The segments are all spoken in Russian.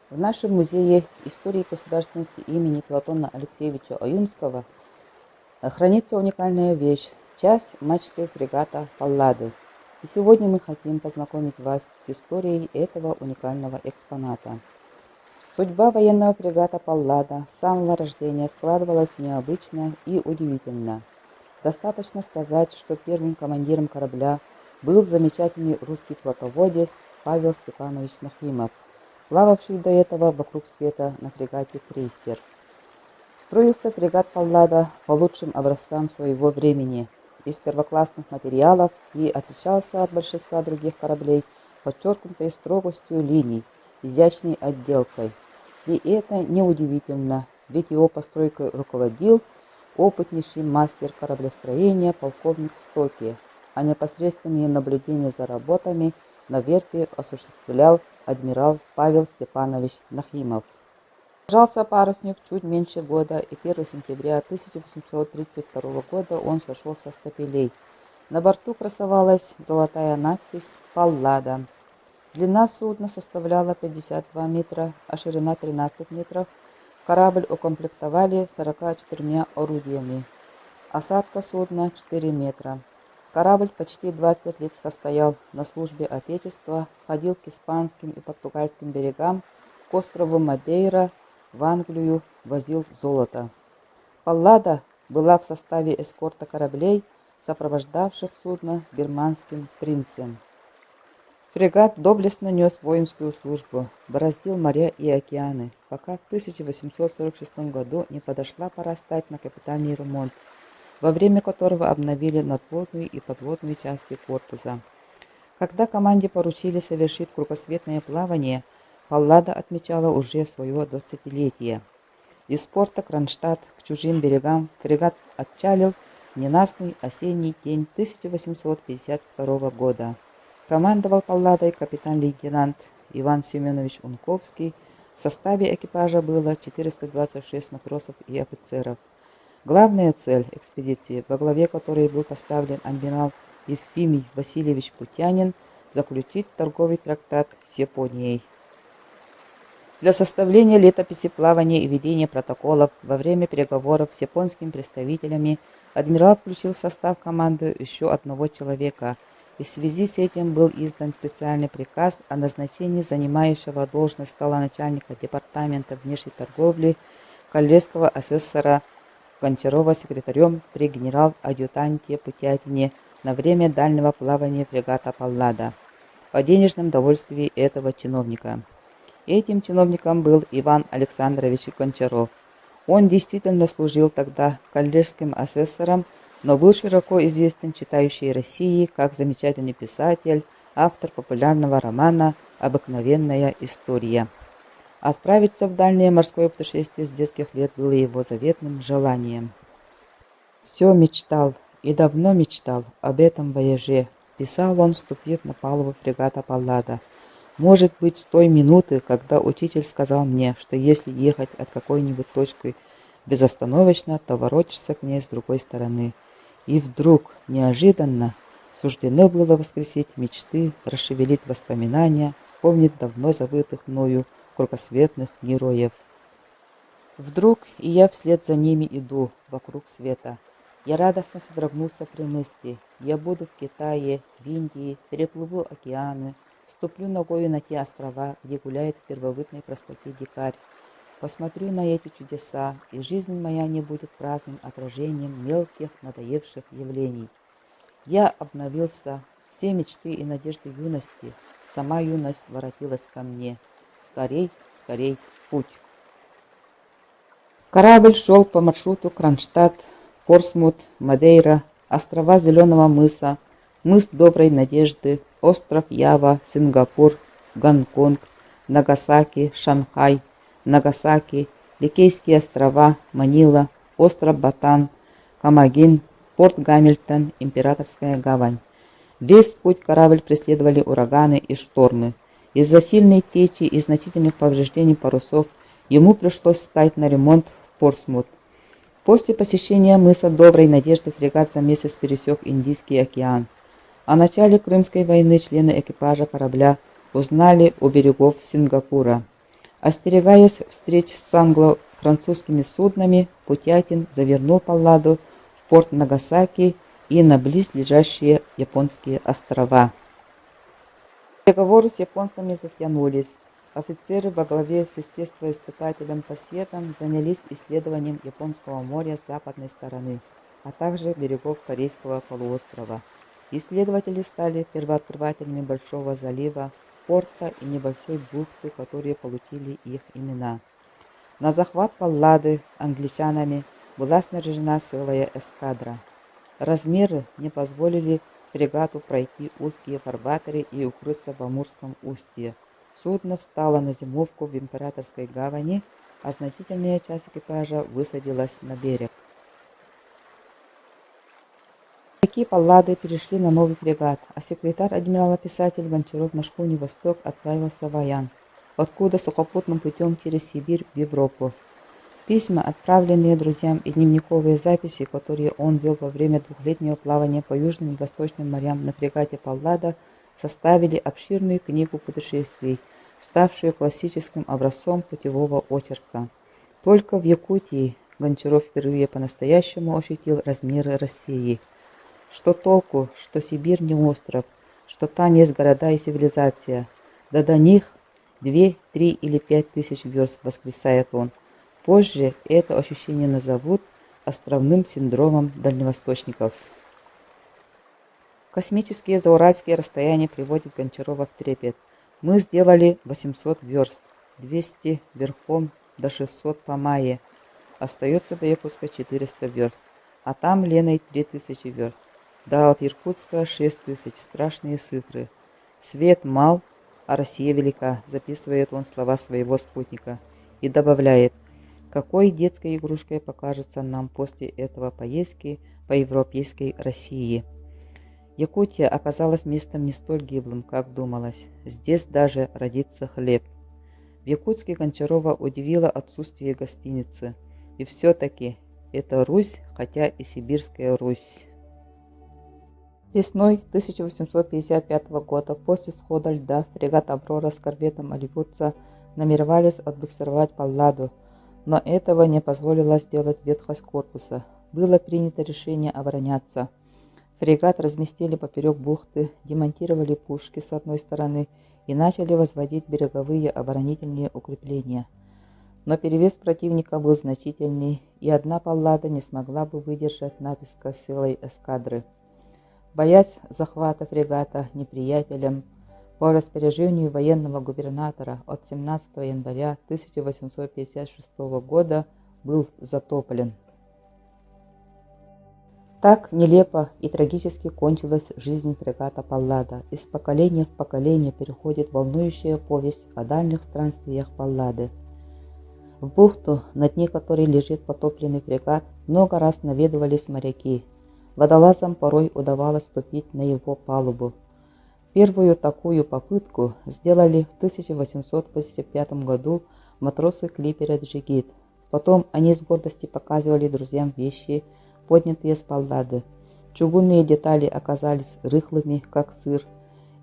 В нашем музее истории государственности имени Платона Алексеевича Аюнского хранится уникальная вещь – часть мачты фрегата «Паллады». И сегодня мы хотим познакомить вас с историей этого уникального экспоната. Судьба военного фрегата «Паллада» с самого рождения складывалась необычно и удивительно. Достаточно сказать, что первым командиром корабля был замечательный русский флотоводец Павел Степанович Нахимов, плававший до этого вокруг света на фрегате «Крейсер». Строился фрегат «Паллада» по лучшим образцам своего времени, из первоклассных материалов и отличался от большинства других кораблей подчеркнутой строгостью линий, изящной отделкой. И это неудивительно, ведь его постройкой руководил опытнейший мастер кораблестроения полковник Стоки, а непосредственные наблюдения за работами на верфи осуществлял адмирал Павел Степанович Нахимов. Сражался парусник чуть меньше года, и 1 сентября 1832 года он сошел со стапелей. На борту красовалась золотая надпись «Паллада». Длина судна составляла 52 метра, а ширина 13 метров. Корабль укомплектовали 44 орудиями. Осадка судна 4 метра. Корабль почти 20 лет состоял на службе Отечества, ходил к испанским и португальским берегам, к острову Мадейра, в Англию, возил золото. «Паллада» была в составе эскорта кораблей, сопровождавших судно с германским принцем. Фрегат доблестно нес воинскую службу, бороздил моря и океаны, пока в 1846 году не подошла пора стать на капитальный ремонт, во время которого обновили надводную и подводную части корпуса. Когда команде поручили совершить кругосветное плавание, «Паллада» отмечала уже свое 20-летие. Из порта Кронштадт к чужим берегам фрегат отчалил в ненастный осенний день 1852 года. Командовал «Палладой» капитан-лейтенант Иван Семенович Унковский. В составе экипажа было 426 матросов и офицеров. Главная цель экспедиции, во главе которой был поставлен адмирал Ефимий Васильевич Путянин, заключить торговый трактат с Японией. Для составления летописи плавания и ведения протоколов во время переговоров с японскими представителями адмирал включил в состав команды еще одного человека, и в связи с этим был издан специальный приказ о назначении занимающего должность столоначальника департамента внешней торговли коллежского асессора Гончарова секретарем при генерал-адъютанте Путятине на время дальнего плавания фрегата «Паллада» по денежном довольствии этого чиновника. Этим чиновником был Иван Александрович Гончаров. Он действительно служил тогда коллежским асессором, но был широко известен читающей России как замечательный писатель, автор популярного романа «Обыкновенная история». Отправиться в дальнее морское путешествие с детских лет было его заветным желанием. «Все мечтал и давно мечтал об этом вояже», писал он, вступив на палубу фрегата «Паллада». «Может быть, с той минуты, когда учитель сказал мне, что если ехать от какой-нибудь точки безостановочно, то воротишься к ней с другой стороны. И вдруг, неожиданно, суждено было воскресить мечты, расшевелить воспоминания, вспомнить давно забытых мною кругосветных героев. Вдруг и я вслед за ними иду вокруг света. Я радостно содрогнулся при мысли. Я буду в Китае, в Индии, переплыву океаны, ступлю ногою на те острова, где гуляет в первобытной простоте дикарь. Посмотрю на эти чудеса, и жизнь моя не будет праздным отражением мелких, надоевших явлений. Я обновился, все мечты и надежды юности, сама юность воротилась ко мне. Скорей, скорей, путь!» Корабль шел по маршруту Кронштадт, Портсмут, Мадейра, острова Зеленого мыса, мыс Доброй Надежды, остров Ява, Сингапур, Гонконг, Нагасаки, Шанхай, Нагасаки, Ликейские острова, Манила, остров Батан, Камагин, порт Гамильтон, Императорская гавань. Весь путь корабль преследовали ураганы и штормы. Из-за сильной течи и значительных повреждений парусов ему пришлось встать на ремонт в Портсмут. После посещения мыса Доброй Надежды фрегат за месяц пересек Индийский океан. О начале Крымской войны члены экипажа корабля узнали у берегов Сингапура. Остерегаясь встреч с англо-французскими суднами, Путятин завернул Палладу в порт Нагасаки и на близлежащие японские острова. Переговоры с японцами затянулись. Офицеры во главе с естествоиспытателем Пассетом занялись исследованием Японского моря с западной стороны, а также берегов Корейского полуострова. Исследователи стали первооткрывателями Большого залива, порта и небольшой бухты, которые получили их имена. На захват Паллады англичанами была снаряжена целая эскадра. Размеры не позволили фрегату пройти узкие фарватеры и укрыться в Амурском устье. Судно встало на зимовку в Императорской гавани, а значительная часть экипажа высадилась на берег. Моряки Паллады перешли на новый фрегат, а секретарь адмирала-писатель Гончаров на шхуне «Восток» отправился в Аян, откуда сухопутным путем через Сибирь в Европу. Письма, отправленные друзьям, и дневниковые записи, которые он вел во время двухлетнего плавания по южным и восточным морям на фрегате Паллада, составили обширную книгу путешествий, ставшую классическим образцом путевого очерка. Только в Якутии Гончаров впервые по-настоящему ощутил размеры России. Что толку, что Сибирь не остров, что там есть города и цивилизация, да до них 2, 3 или 5 тысяч верст, восклицает он. Позже это ощущение назовут островным синдромом дальневосточников. Космические зауральские расстояния приводят Гончарова в трепет. Мы сделали 800 верст, 200 верхом до 600 по мае. Остается до Якутска 400 верст, а там Леной 3000 верст. Да от Иркутска 6000, страшные цифры. Свет мал, а Россия велика, записывает он слова своего спутника и добавляет: какой детской игрушкой покажется нам после этого поездки по европейской России. Якутия оказалась местом не столь гиблым, как думалось. Здесь даже родится хлеб. В Якутске Гончарова удивило отсутствие гостиницы. И все-таки это Русь, хотя и сибирская Русь. Весной 1855 года, после схода льда, фрегат «Аврора» с корветом «Оливудца» намеревались отбуксировать Палладу, но этого не позволила сделать ветхость корпуса. Было принято решение обороняться. Фрегат разместили поперек бухты, демонтировали пушки с одной стороны и начали возводить береговые оборонительные укрепления. Но перевес противника был значительный, и одна Паллада не смогла бы выдержать натиска целой эскадры. Боясь захвата фрегата неприятелем, по распоряжению военного губернатора от 17 января 1856 года был затоплен. Так нелепо и трагически кончилась жизнь фрегата Паллада. Из поколения в поколение переходит волнующая повесть о дальних странствиях Паллады. В бухту, на дне которой лежит потопленный фрегат, много раз наведывались моряки. Водолазам порой удавалось ступить на его палубу. Первую такую попытку сделали в 1885 году матросы клипера «Джигит». Потом они с гордостью показывали друзьям вещи, поднятые с Паллады. Чугунные детали оказались рыхлыми, как сыр,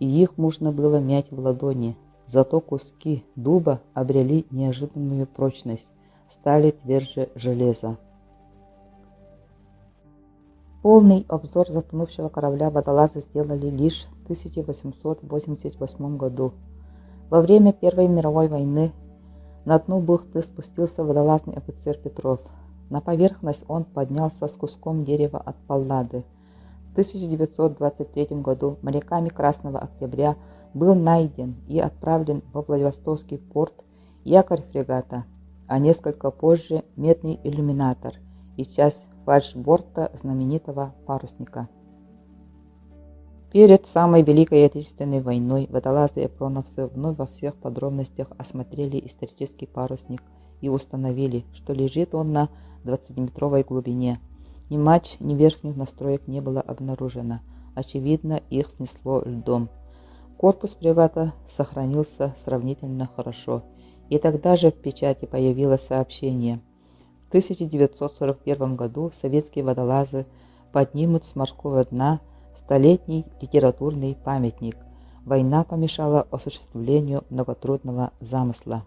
и их можно было мять в ладони. Зато куски дуба обрели неожиданную прочность, стали тверже железа. Полный обзор затонувшего корабля водолазы сделали лишь в 1888 году. Во время Первой мировой войны на дно бухты спустился водолазный офицер Петров. На поверхность он поднялся с куском дерева от Паллады. В 1923 году моряками Красного Октября был найден и отправлен во Владивостокский порт якорь фрегата, а несколько позже медный иллюминатор и часть фальшборта знаменитого парусника. Перед самой Великой Отечественной войной водолазы и проновцы вновь во всех подробностях осмотрели исторический парусник и установили, что лежит он на 20-метровой глубине. Ни мачт, ни верхних настроек не было обнаружено. Очевидно, их снесло льдом. Корпус фрегата сохранился сравнительно хорошо, и тогда же в печати появилось сообщение: в 1941 году советские водолазы поднимут с морского дна столетний литературный памятник. Война помешала осуществлению многотрудного замысла.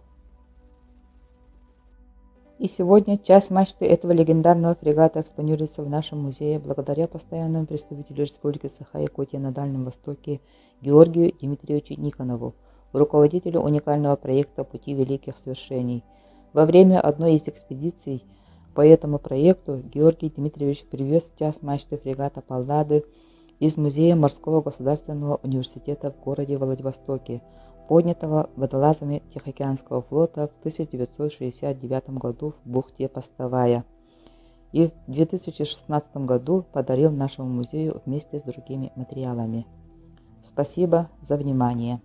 И сегодня часть мачты этого легендарного фрегата экспонируется в нашем музее благодаря постоянному представителю Республики Саха-Якутия на Дальнем Востоке Георгию Дмитриевичу Никонову, руководителю уникального проекта «Пути великих свершений». Во время одной из экспедиций по этому проекту Георгий Дмитриевич привез часть мачты фрегата «Паллады» из Музея Морского государственного университета в городе Владивостоке, поднятого водолазами Тихоокеанского флота в 1969 году в бухте Постовая, и в 2016 году подарил нашему музею вместе с другими материалами. Спасибо за внимание.